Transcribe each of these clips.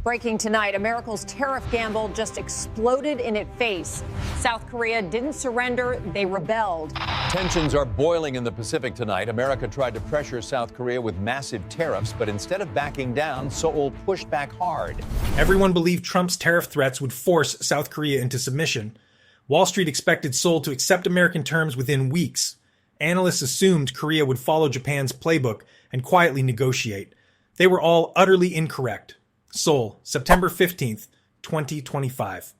Breaking tonight, America's tariff gamble just exploded in its face. South Korea didn't surrender, they rebelled. Tensions are boiling in the Pacific tonight. America tried to pressure South Korea with massive tariffs, but instead of backing down, Seoul pushed back hard. Everyone believed Trump's tariff threats would force South Korea into submission. Wall Street expected Seoul to accept American terms within weeks. Analysts assumed Korea would follow Japan's playbook and quietly negotiate. They were all utterly incorrect. Seoul, September 15th, 2025.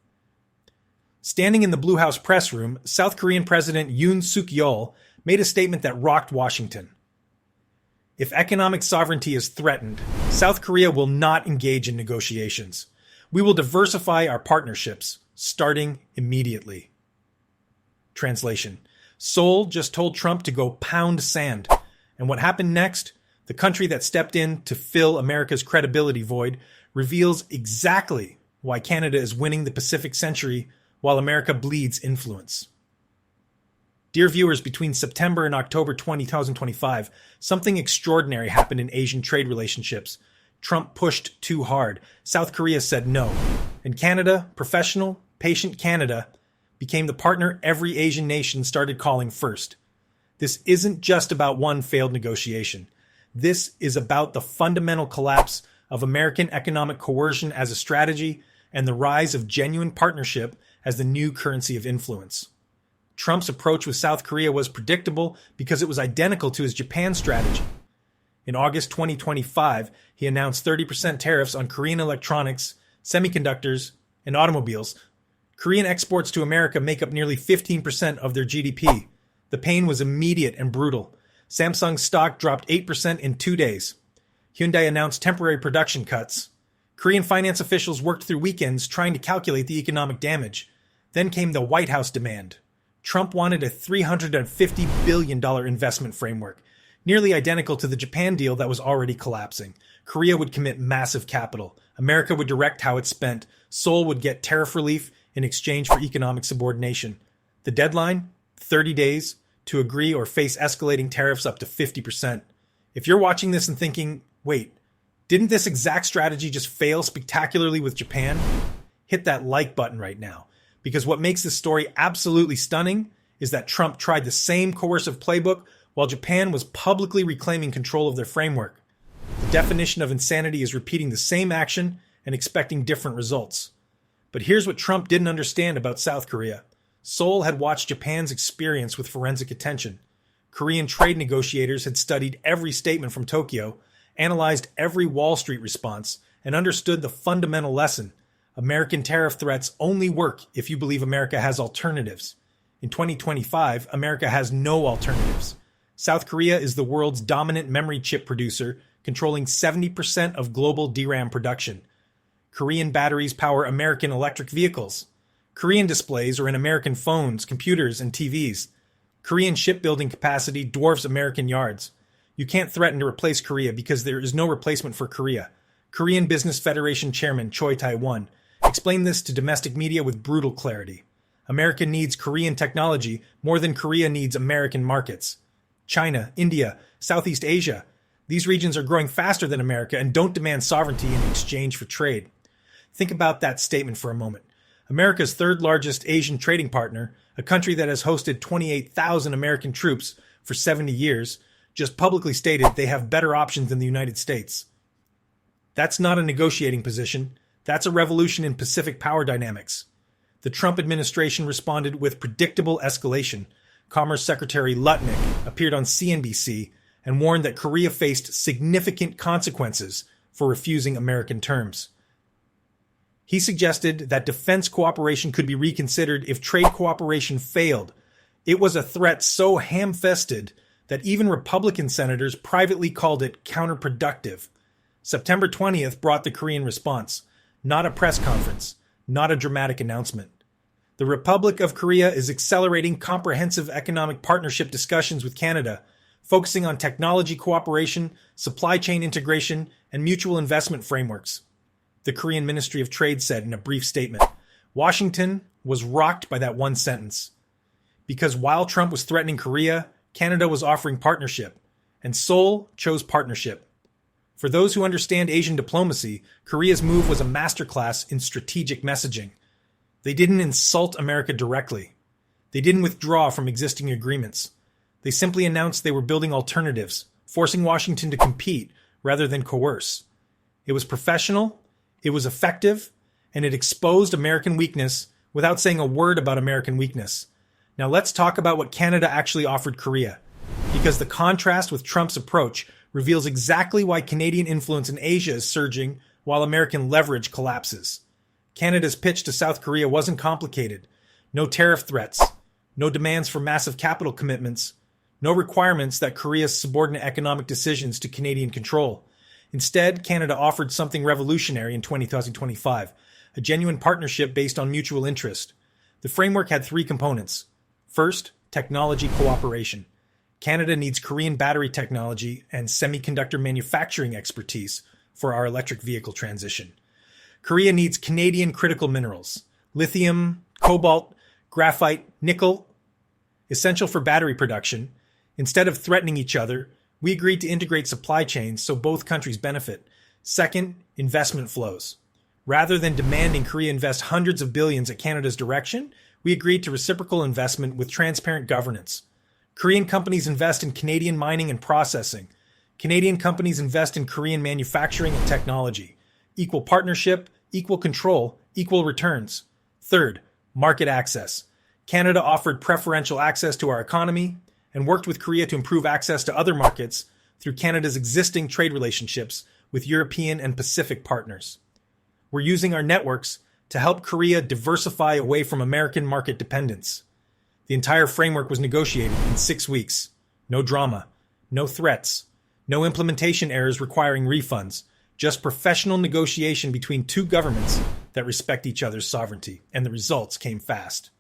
Standing in the Blue House press room, South Korean President Yoon Suk-yeol made a statement that rocked Washington. If economic sovereignty is threatened, South Korea will not engage in negotiations. We will diversify our partnerships, starting immediately. Translation: Seoul just told Trump to go pound sand. And what happened next? The country that stepped in to fill America's credibility void reveals exactly why Canada is winning the Pacific Century while America bleeds influence. Dear viewers, between September and October 2025, something extraordinary happened in Asian trade relationships. Trump pushed too hard. South Korea said no. And Canada, professional, patient Canada, became the partner every Asian nation started calling first. This isn't just about one failed negotiation. This is about the fundamental collapse of American economic coercion as a strategy and the rise of genuine partnership as the new currency of influence. Trump's approach with South Korea was predictable because it was identical to his Japan strategy. In August 2025, he announced 30% tariffs on Korean electronics, semiconductors, and automobiles. Korean exports to America make up nearly 15% of their GDP. The pain was immediate and brutal. Samsung's stock dropped 8% in 2 days. Hyundai announced temporary production cuts. Korean finance officials worked through weekends trying to calculate the economic damage. Then came the White House demand. Trump wanted a $350 billion investment framework, nearly identical to the Japan deal that was already collapsing. Korea would commit massive capital. America would direct how it's spent. Seoul would get tariff relief in exchange for economic subordination. The deadline? 30 days to agree or face escalating tariffs up to 50%. If you're watching this and thinking, wait, didn't this exact strategy just fail spectacularly with Japan? Hit that like button right now, because what makes this story absolutely stunning is that Trump tried the same coercive playbook while Japan was publicly reclaiming control of their framework. The definition of insanity is repeating the same action and expecting different results. But here's what Trump didn't understand about South Korea. Seoul had watched Japan's experience with forensic attention. Korean trade negotiators had studied every statement from Tokyo, analyzed every Wall Street response, and understood the fundamental lesson. American tariff threats only work if you believe America has alternatives. In 2025, America has no alternatives. South Korea is the world's dominant memory chip producer, controlling 70% of global DRAM production. Korean batteries power American electric vehicles. Korean displays are in American phones, computers, and TVs. Korean shipbuilding capacity dwarfs American yards. You can't threaten to replace Korea because there is no replacement for Korea. Korean Business Federation Chairman Choi Tae-won explained this to domestic media with brutal clarity. America needs Korean technology more than Korea needs American markets. China, India, Southeast Asia, these regions are growing faster than America and don't demand sovereignty in exchange for trade. Think about that statement for a moment. America's third largest Asian trading partner, a country that has hosted 28,000 American troops for 70 years, just publicly stated they have better options than the United States. That's not a negotiating position. That's a revolution in Pacific power dynamics. The Trump administration responded with predictable escalation. Commerce Secretary Lutnick appeared on CNBC and warned that Korea faced significant consequences for refusing American terms. He suggested that defense cooperation could be reconsidered if trade cooperation failed. It was a threat so ham-fisted that even Republican senators privately called it counterproductive. September 20th brought the Korean response. Not a press conference, not a dramatic announcement. The Republic of Korea is accelerating comprehensive economic partnership discussions with Canada, focusing on technology cooperation, supply chain integration, and mutual investment frameworks. The Korean Ministry of Trade said in a brief statement. Washington was rocked by that one sentence. Because while Trump was threatening Korea, Canada was offering partnership, and Seoul chose partnership. For those who understand Asian diplomacy, Korea's move was a masterclass in strategic messaging. They didn't insult America directly. They didn't withdraw from existing agreements. They simply announced they were building alternatives, forcing Washington to compete rather than coerce. It was professional, it was effective, and it exposed American weakness without saying a word about American weakness. Now let's talk about what Canada actually offered Korea, because the contrast with Trump's approach reveals exactly why Canadian influence in Asia is surging while American leverage collapses. Canada's pitch to South Korea wasn't complicated. No tariff threats, no demands for massive capital commitments, no requirements that Korea subordinate economic decisions to Canadian control. Instead, Canada offered something revolutionary in 2025, a genuine partnership based on mutual interest. The framework had three components. First, technology cooperation. Canada needs Korean battery technology and semiconductor manufacturing expertise for our electric vehicle transition. Korea needs Canadian critical minerals, lithium, cobalt, graphite, nickel, essential for battery production. Instead of threatening each other, we agreed to integrate supply chains so both countries benefit. Second, investment flows. Rather than demanding Korea invest hundreds of billions at Canada's direction, we agreed to reciprocal investment with transparent governance. Korean companies invest in Canadian mining and processing. Canadian companies invest in Korean manufacturing and technology. Equal partnership, equal control, equal returns. Third, market access. Canada offered preferential access to our economy and worked with Korea to improve access to other markets through Canada's existing trade relationships with European and Pacific partners. We're using our networks to help Korea diversify away from American market dependence. The entire framework was negotiated in 6 weeks. No drama, no threats, no implementation errors requiring refunds, just professional negotiation between two governments that respect each other's sovereignty, and the results came fast.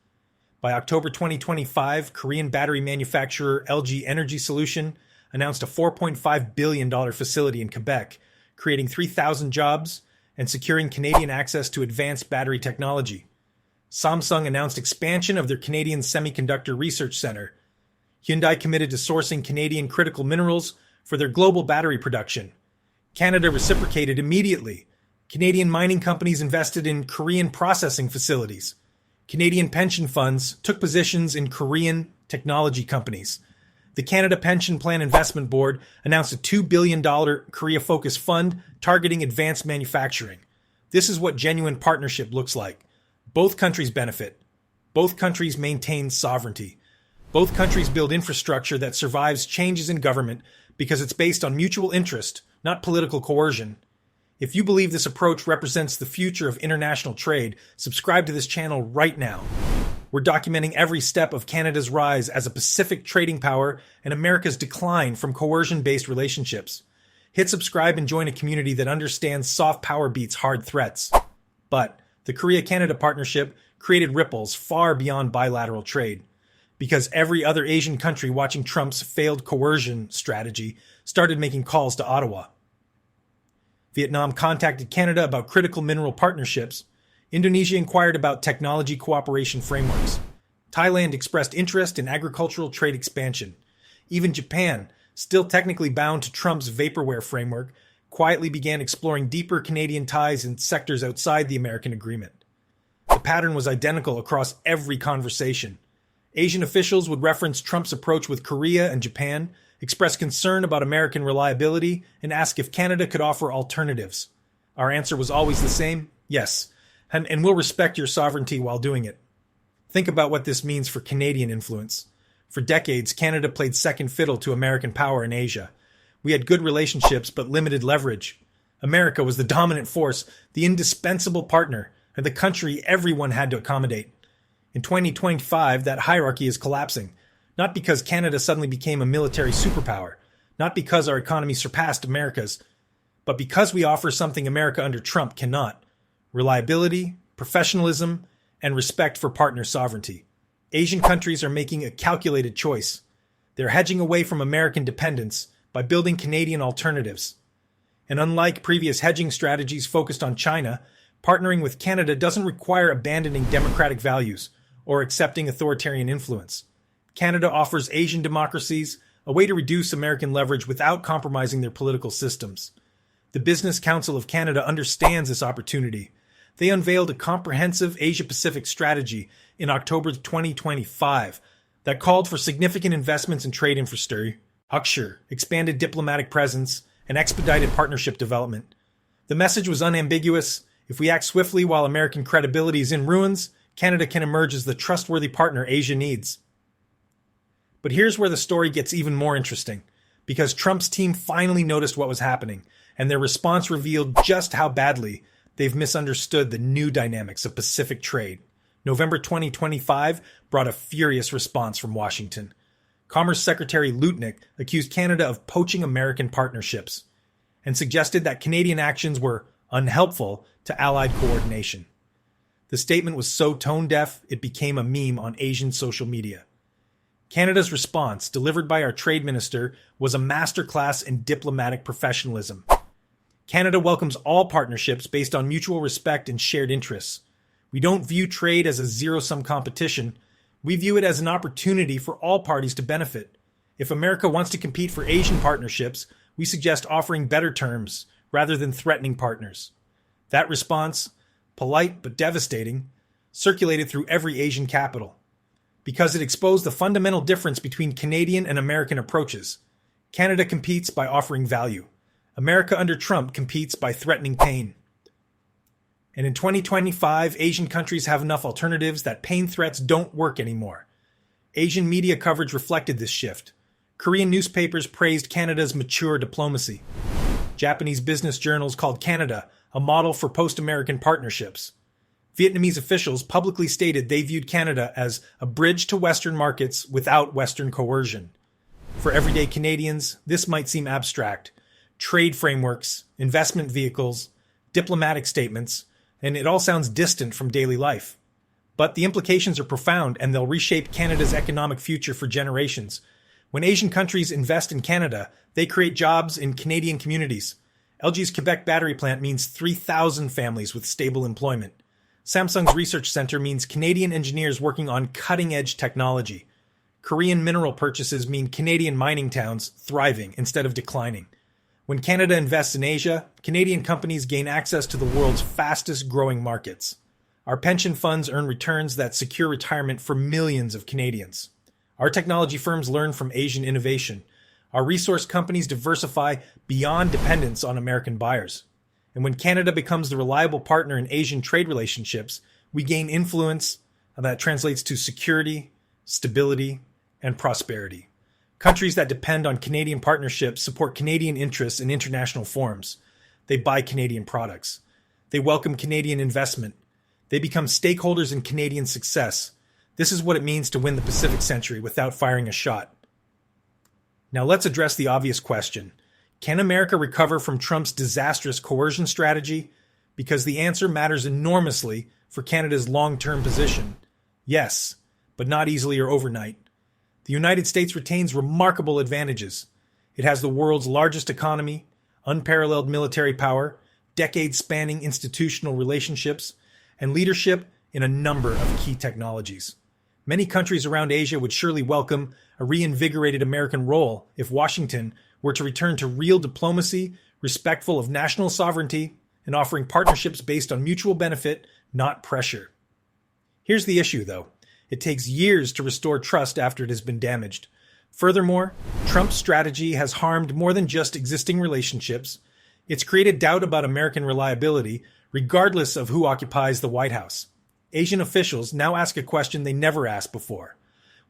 By October 2025, Korean battery manufacturer LG Energy Solution announced a $4.5 billion facility in Quebec, creating 3,000 jobs and securing Canadian access to advanced battery technology. Samsung announced expansion of their Canadian Semiconductor Research Center. Hyundai committed to sourcing Canadian critical minerals for their global battery production. Canada reciprocated immediately. Canadian mining companies invested in Korean processing facilities. Canadian pension funds took positions in Korean technology companies. The Canada Pension Plan Investment Board announced a $2 billion Korea-focused fund targeting advanced manufacturing. This is what genuine partnership looks like. Both countries benefit. Both countries maintain sovereignty. Both countries build infrastructure that survives changes in government because it's based on mutual interest, not political coercion. If you believe this approach represents the future of international trade, subscribe to this channel right now. We're documenting every step of Canada's rise as a Pacific trading power and America's decline from coercion-based relationships. Hit subscribe and join a community that understands soft power beats hard threats. But the Korea-Canada partnership created ripples far beyond bilateral trade, because every other Asian country watching Trump's failed coercion strategy started making calls to Ottawa. Vietnam contacted Canada about critical mineral partnerships. Indonesia inquired about technology cooperation frameworks. Thailand expressed interest in agricultural trade expansion. Even Japan, still technically bound to Trump's vaporware framework, quietly began exploring deeper Canadian ties in sectors outside the American agreement. The pattern was identical across every conversation. Asian officials would reference Trump's approach with Korea and Japan, express concern about American reliability, and ask if Canada could offer alternatives. Our answer was always the same: yes, and we'll respect your sovereignty while doing it. Think about what this means for Canadian influence. For decades, Canada played second fiddle to American power in Asia. We had good relationships but limited leverage. America was the dominant force, the indispensable partner, and the country everyone had to accommodate. In 2025, that hierarchy is collapsing, not because Canada suddenly became a military superpower, not because our economy surpassed America's, but because we offer something America under Trump cannot: reliability, professionalism, and respect for partner sovereignty. Asian countries are making a calculated choice. They're hedging away from American dependence by building Canadian alternatives. And unlike previous hedging strategies focused on China, partnering with Canada doesn't require abandoning democratic values or accepting authoritarian influence. Canada offers Asian democracies a way to reduce American leverage without compromising their political systems. The Business Council of Canada understands this opportunity. They unveiled a comprehensive Asia-Pacific strategy in October 2025 that called for significant investments in trade infrastructure, expanded diplomatic presence, and expedited partnership development. The message was unambiguous. If we act swiftly while American credibility is in ruins, Canada can emerge as the trustworthy partner Asia needs. But here's where the story gets even more interesting, because Trump's team finally noticed what was happening, and their response revealed just how badly they've misunderstood the new dynamics of Pacific trade. November 2025 brought a furious response from Washington. Commerce Secretary Lutnick accused Canada of poaching American partnerships and suggested that Canadian actions were unhelpful to Allied coordination. The statement was so tone-deaf, it became a meme on Asian social media. Canada's response, delivered by our trade minister, was a masterclass in diplomatic professionalism. Canada welcomes all partnerships based on mutual respect and shared interests. We don't view trade as a zero-sum competition. We view it as an opportunity for all parties to benefit. If America wants to compete for Asian partnerships, we suggest offering better terms rather than threatening partners. That response, polite but devastating, circulated through every Asian capital because it exposed the fundamental difference between Canadian and American approaches. Canada competes by offering value. America under Trump competes by threatening pain. And in 2025, Asian countries have enough alternatives that pain threats don't work anymore. Asian media coverage reflected this shift. Korean newspapers praised Canada's mature diplomacy. Japanese business journals called Canada a model for post-American partnerships. Vietnamese officials publicly stated they viewed Canada as a bridge to Western markets without Western coercion. For everyday Canadians, this might seem abstract. Trade frameworks, investment vehicles, diplomatic statements, and it all sounds distant from daily life. But the implications are profound, and they'll reshape Canada's economic future for generations. When Asian countries invest in Canada, they create jobs in Canadian communities. LG's Quebec battery plant means 3,000 families with stable employment. Samsung's research center means Canadian engineers working on cutting-edge technology. Korean mineral purchases mean Canadian mining towns thriving instead of declining. When Canada invests in Asia, Canadian companies gain access to the world's fastest-growing markets. Our pension funds earn returns that secure retirement for millions of Canadians. Our technology firms learn from Asian innovation. Our resource companies diversify beyond dependence on American buyers. And when Canada becomes the reliable partner in Asian trade relationships, we gain influence that translates to security, stability, and prosperity. Countries that depend on Canadian partnerships support Canadian interests in international forums. They buy Canadian products. They welcome Canadian investment. They become stakeholders in Canadian success. This is what it means to win the Pacific century without firing a shot. Now let's address the obvious question. Can America recover from Trump's disastrous coercion strategy? Because the answer matters enormously for Canada's long-term position. Yes, but not easily or overnight. The United States retains remarkable advantages. It has the world's largest economy, unparalleled military power, decades-spanning institutional relationships, and leadership in a number of key technologies. Many countries around Asia would surely welcome a reinvigorated American role if Washington were to return to real diplomacy, respectful of national sovereignty, and offering partnerships based on mutual benefit, not pressure. Here's the issue, though. It takes years to restore trust after it has been damaged. Furthermore, Trump's strategy has harmed more than just existing relationships. It's created doubt about American reliability, regardless of who occupies the White House. Asian officials now ask a question they never asked before.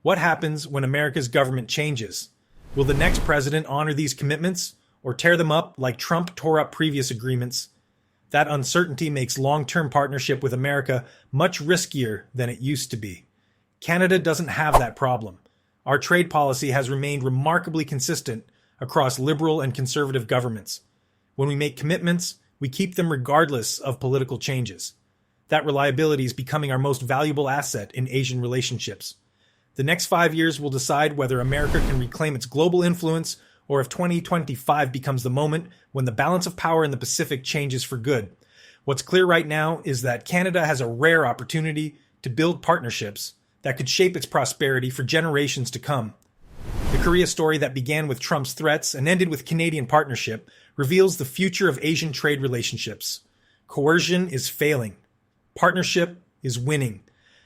What happens when America's government changes? Will the next president honor these commitments or tear them up like Trump tore up previous agreements? That uncertainty makes long-term partnership with America much riskier than it used to be. Canada doesn't have that problem. Our trade policy has remained remarkably consistent across liberal and conservative governments. When we make commitments, we keep them regardless of political changes. That reliability is becoming our most valuable asset in Asian relationships. The next 5 years will decide whether America can reclaim its global influence or if 2025 becomes the moment when the balance of power in the Pacific changes for good. What's clear right now is that Canada has a rare opportunity to build partnerships that could shape its prosperity for generations to come. The Korea story that began with Trump's threats and ended with Canadian partnership reveals the future of Asian trade relationships. Coercion is failing. Partnership is winning.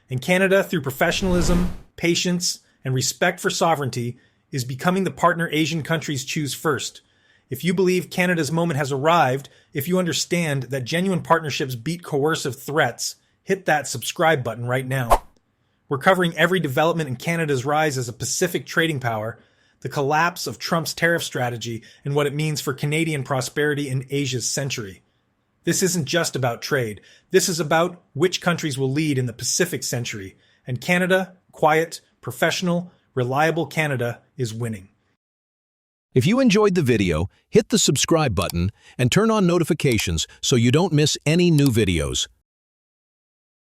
And Canada, through professionalism, patience, and respect for sovereignty, is becoming the partner Asian countries choose first. If you believe Canada's moment has arrived, if you understand that genuine partnerships beat coercive threats, hit that subscribe button right now. We're covering every development in Canada's rise as a Pacific trading power, the collapse of Trump's tariff strategy, and what it means for Canadian prosperity in Asia's century. This isn't just about trade. This is about which countries will lead in the Pacific century. And Canada, quiet, professional, reliable Canada, is winning. If you enjoyed the video, hit the subscribe button and turn on notifications so you don't miss any new videos.